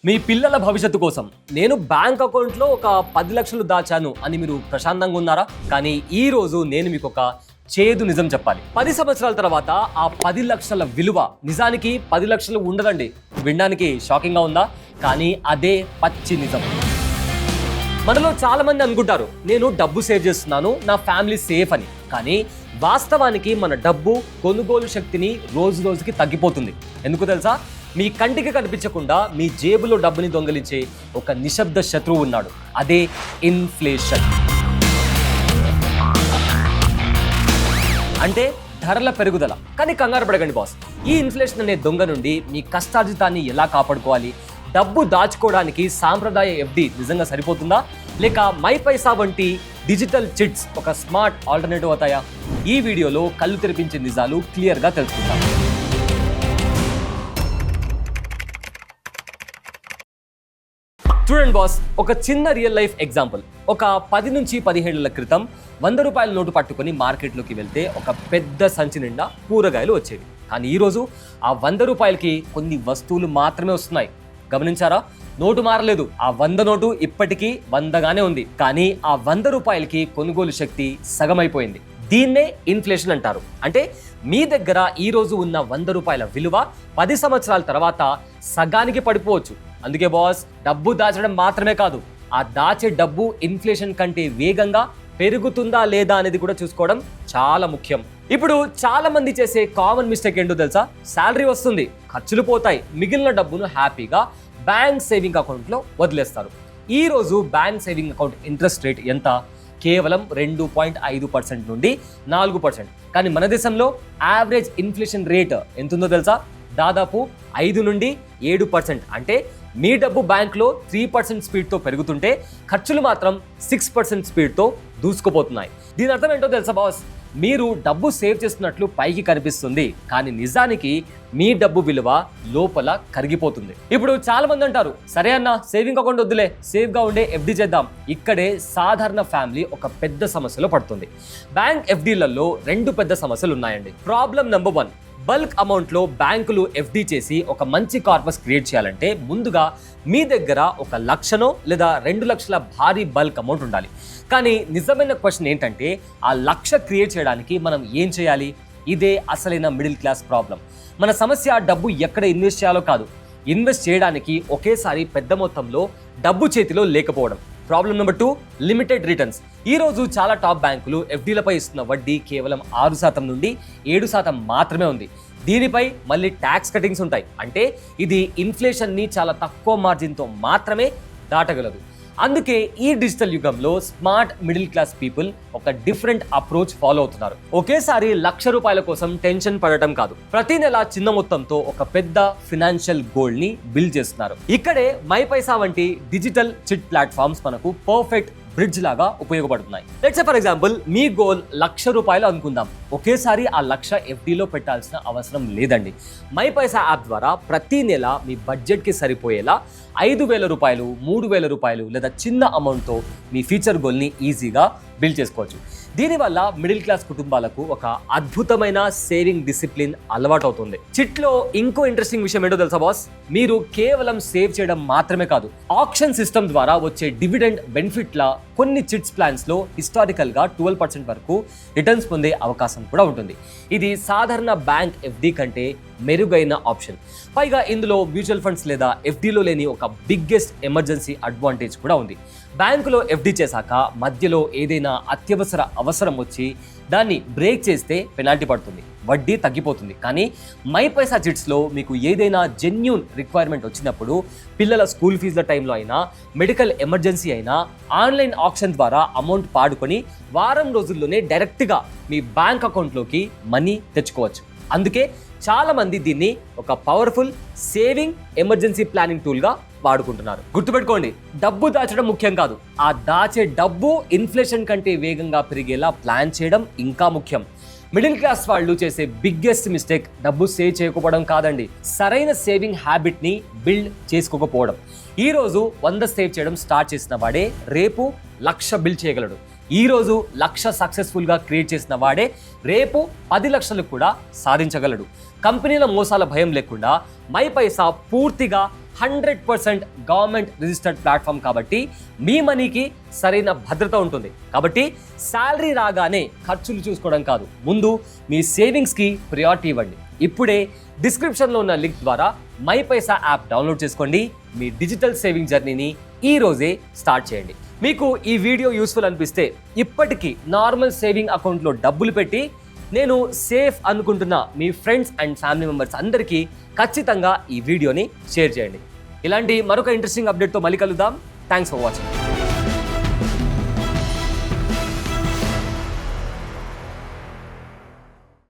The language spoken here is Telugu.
మీ పిల్లల భవిష్యత్తు కోసం నేను బ్యాంక్ అకౌంట్లో ఒక 10 లక్షలు దాచాను అని మీరు ప్రశాంతంగా ఉన్నారా? కానీ ఈ రోజు నేను మీకు ఒక చేదు నిజం చెప్పాలి. 10 సంవత్సరాల తర్వాత ఆ 10 లక్షల విలువ నిజానికి 10 లక్షలు ఉండదండి. వినడానికి షాకింగ్గా ఉందా? కానీ అదే పచ్చి నిజం. మనలో చాలా మంది అనుకుంటారు నేను డబ్బు సేవ్ చేస్తున్నాను, నా ఫ్యామిలీ సేఫ్ అని. కానీ వాస్తవానికి మన డబ్బు కొనుగోలు శక్తిని రోజు రోజుకి తగ్గిపోతుంది. ఎందుకు తెలుసా? మీ కంటికి కనిపించకుండా మీ జేబులో డబ్బుని దొంగిలించే ఒక నిశ్శబ్ద శత్రువు ఉన్నాడు. అదే ఇన్ఫ్లేషన్. అంటే ధరల పెరుగుదల. కానీ కంగారు పడకండి బాస్. ఈ ఇన్ఫ్లేషన్ అనే దొంగ నుండి మీ కష్టార్జితాన్ని ఎలా కాపాడుకోవాలి? డబ్బు దాచుకోవడానికి సాంప్రదాయ ఎఫ్డి నిజంగా సరిపోతుందా? లేక మై పైసా వంటి డిజిటల్ చిట్స్ ఒక స్మార్ట్ ఆల్టర్నేటివ్ అవుతాయా? ఈ వీడియోలో కళ్ళు తెరిపించే నిజాలు క్లియర్గా తెలుసుకుందాం. చూడండి బాస్, ఒక చిన్న రియల్ లైఫ్ ఎగ్జాంపుల్. ఒక 10 నుంచి 17 ఏళ్ల క్రితం 100 రూపాయల నోటు పట్టుకొని మార్కెట్లోకి వెళ్తే ఒక పెద్ద సంచి నిండా కూరగాయలు వచ్చేవి. కానీ ఈరోజు ఆ 100 రూపాయలకి కొన్ని వస్తువులు మాత్రమే వస్తున్నాయి. గమనించారా? నోటు మారలేదు. ఆ 100 నోటు ఇప్పటికీ 100గానే ఉంది. కానీ ఆ 100 రూపాయలకి కొనుగోలు శక్తి సగమైపోయింది. దీన్నే ఇన్ఫ్లేషన్ అంటారు. అంటే మీ దగ్గర ఈ రోజు ఉన్న 100 రూపాయల విలువ 10 సంవత్సరాల తర్వాత సగానికి పడిపోవచ్చు. అందుకే బాస్, డబ్బు దాచడం మాత్రమే కాదు, ఆ దాచే డబ్బు ఇన్ఫ్లేషన్ కంటే వేగంగా పెరుగుతుందా లేదా అనేది కూడా చూసుకోవడం చాలా ముఖ్యం. ఇప్పుడు చాలా మంది చేసే కామన్ మిస్టేక్ ఏంటో తెలుసా? శాలరీ వస్తుంది, ఖర్చులు పోతాయి, మిగిలిన డబ్బును హ్యాపీగా బ్యాంక్ సేవింగ్ అకౌంట్లో వదిలేస్తారు. ఈ రోజు bank saving account interest rate ఎంత? కేవలం 2.5% నుండి 4%. కానీ మన దేశంలో యావరేజ్ ఇన్ఫ్లేషన్ రేట్ ఎంతుందో తెలుసా? దాదాపు 5 నుండి 7%. అంటే మీ డబ్బు బ్యాంక్లో 3% స్పీడ్తో పెరుగుతుంటే ఖర్చులు మాత్రం 6% స్పీడ్తో దూసుకుపోతున్నాయి. దీని అర్థం ఏంటో తెలుసా బాస్? మీరు డబ్బు సేవ్ చేస్తున్నట్లు పైకి కనిపిస్తుంది, కానీ నిజానికి మీ డబ్బు విలువ లోపల కరిగిపోతుంది. ఇప్పుడు చాలా మంది అంటారు, సరే అన్న సేవింగ్ అకౌంట్ వద్దులే, సేఫ్గా ఉండే ఎఫ్డి చేద్దాం. ఇక్కడే సాధారణ ఫ్యామిలీ ఒక పెద్ద సమస్యలో పడుతుంది. బ్యాంక్ ఎఫ్డీలలో 2 పెద్ద సమస్యలు ఉన్నాయండి. ప్రాబ్లం నెంబర్ 1, బల్క్ అమౌంట్లో బ్యాంకులు ఎఫ్డి చేసి ఒక మంచి కార్పస్ క్రియేట్ చేయాలంటే ముందుగా మీ దగ్గర 1 లక్షనో లేదా 2 లక్షల భారీ బల్క్ అమౌంట్ ఉండాలి. కానీ నిజమైన క్వశ్చన్ ఏంటంటే, ఆ లక్ష క్రియేట్ చేయడానికి మనం ఏం చేయాలి? ఇదే అసలైన మిడిల్ క్లాస్ ప్రాబ్లం. మన సమస్య డబ్బు ఎక్కడ ఇన్వెస్ట్ చేయాలో కాదు, ఇన్వెస్ట్ చేయడానికి ఒకేసారి పెద్ద మొత్తంలో డబ్బు చేతిలో లేకపోవడం. Problem number 2, limited returns. ఈ రోజు చాలా టాప్ బ్యాంకులు ఎఫ్డీలపై ఇస్తున్న వడ్డీ కేవలం 6% నుండి 7% మాత్రమే ఉంది. దీనిపై మళ్ళీ ట్యాక్స్ కటింగ్స్ ఉంటాయి. అంటే ఇది ఇన్ఫ్లేషన్ని చాలా తక్కువ మార్జిన్తో మాత్రమే దాటగలదు. అందుకే ఈ డిజిటల్ యుగంలో స్మార్ట్ మిడిల్ క్లాస్ పీపుల్ ఒక డిఫరెంట్ అప్రోచ్ ఫాలో అవుతున్నారు. ఒకేసారి 1,00,000 రూపాయల కోసం టెన్షన్ పడటం కాదు, ప్రతి నెల చిన్న మొత్తంతో ఒక పెద్ద ఫినాన్షియల్ గోల్ ని బిల్డ్ చేస్తున్నారు. ఇక్కడే మై పైసా వంటి డిజిటల్ చిట్ ప్లాట్ఫామ్స్ మనకు పర్ఫెక్ట్ బ్రిడ్జ్ లాగా ఉపయోగపడుతున్నాయి. Let's say for example, me goal 1,00,000 రూపాయలు అనుకుందాం. ఒకేసారి ఆ 1,00,000 ఎఫ్డీలో పెట్టాల్సిన అవసరం లేదండి. మై పైసా యాప్ ద్వారా ప్రతి నెల మీ బడ్జెట్కి సరిపోయేలా 5,000 రూపాయలు, 3,000 రూపాయలు లేదా చిన్న అమౌంట్తో మీ ఫ్యూచర్ గోల్ని ఈజీగా బిల్డ్ చేసుకోవచ్చు. దీనివల్ల మిడిల్ క్లాస్ కుటుంబాలకు ఒక అద్భుతమైన సేవింగ్ డిసిప్లిన్ అలవాటు అవుతుంది. చిట్లో ఇంకో ఇంట్రెస్టింగ్ విషయం ఏంటో తెలుసా బాస్? మీరు కేవలం సేవ్ చేయడం మాత్రమే కాదు, ఆప్షన్ సిస్టమ్ ద్వారా వచ్చే డివిడెండ్ బెనిఫిట్ల కొన్ని చిట్స్ ప్లాన్స్ లో హిస్టారికల్ గా 12% వరకు రిటర్న్స్ పొందే అవకాశం కూడా ఉంటుంది. ఇది సాధారణ బ్యాంక్ ఎఫ్డి కంటే మెరుగైన ఆప్షన్. పైగా ఇందులో మ్యూచువల్ ఫండ్స్ లేదా ఎఫ్డీలో లేని ఒక బిగ్గెస్ట్ ఎమర్జెన్సీ అడ్వాంటేజ్ కూడా ఉంది. బ్యాంకులో ఎఫ్డి చేశాక మధ్యలో ఏదైనా అత్యవసర అవసరం వచ్చి దాన్ని బ్రేక్ చేస్తే పెనాల్టీ పడుతుంది, వడ్డీ తగ్గిపోతుంది. కానీ మై పైసా చిట్స్లో మీకు ఏదైనా జెన్యూన్ రిక్వైర్మెంట్ వచ్చినప్పుడు, పిల్లల స్కూల్ ఫీజుల టైంలో అయినా, మెడికల్ ఎమర్జెన్సీ అయినా, ఆన్లైన్ ఆప్షన్ ద్వారా అమౌంట్ పాడుకొని వారం రోజుల్లోనే డైరెక్ట్గా మీ బ్యాంక్ అకౌంట్లోకి మనీ తెచ్చుకోవచ్చు. అందుకే చాలా మంది దీన్ని ఒక పవర్ఫుల్ సేవింగ్ ఎమర్జెన్సీ ప్లానింగ్ టూల్గా వాడుకుంటున్నారు. గుర్తుపెట్టుకోండి, డబ్బు దాచడం ముఖ్యం కాదు, ఆ దాచే డబ్బు ఇన్ఫ్లేషన్ కంటే వేగంగా పెరిగేలా ప్లాన్ చేయడం ఇంకా ముఖ్యం. మిడిల్ క్లాస్ వాళ్ళు చేసే బిగ్గెస్ట్ మిస్టేక్ డబ్బు సేవ్ చేయకపోవడం కాదండి, సరైన సేవింగ్ హ్యాబిట్ని బిల్డ్ చేసుకోకపోవడం. ఈరోజు 100 సేవ్ చేయడం స్టార్ట్ చేసిన వాడే రేపు 1,00,000 బిల్డ్ చేయగలడు. ఈ రోజు 1,00,000 సక్సెస్ఫుల్గా క్రియేట్ చేసిన వాడే రేపు 10 లక్షలు కూడా సాధించగలడు. కంపెనీల మోసాల భయం లేకుండా మై పైసా పూర్తిగా 100% గవర్నమెంట్ రిజిస్టర్డ్ ప్లాట్ఫామ్ కాబట్టి మీ మనీకి సరైన భద్రత ఉంటుంది. కాబట్టి శాలరీ రాగానే ఖర్చులు చూసుకోవడం కాదు, ముందు మీ సేవింగ్స్కి ప్రియారిటీ ఇవ్వండి. ఇప్పుడే డిస్క్రిప్షన్లో ఉన్న లింక్ ద్వారా మై పైసా యాప్ డౌన్లోడ్ చేసుకోండి. మీ డిజిటల్ సేవింగ్ జర్నీని ఈ రోజే స్టార్ట్ చేయండి. మీకు ఈ వీడియో యూస్ఫుల్ అనిపిస్తే ఇప్పటికీ నార్మల్ సేవింగ్ అకౌంట్లో డబ్బులు పెట్టి నేను సేఫ్ అనుకుంటున్న మీ ఫ్రెండ్స్ అండ్ ఫ్యామిలీ మెంబర్స్ అందరికీ ఖచ్చితంగా ఈ వీడియోని షేర్ చేయండి. ఇలాంటి మరొక ఇంట్రెస్టింగ్ అప్డేట్తో మళ్ళీ కలుద్దాం. Thanks for watching.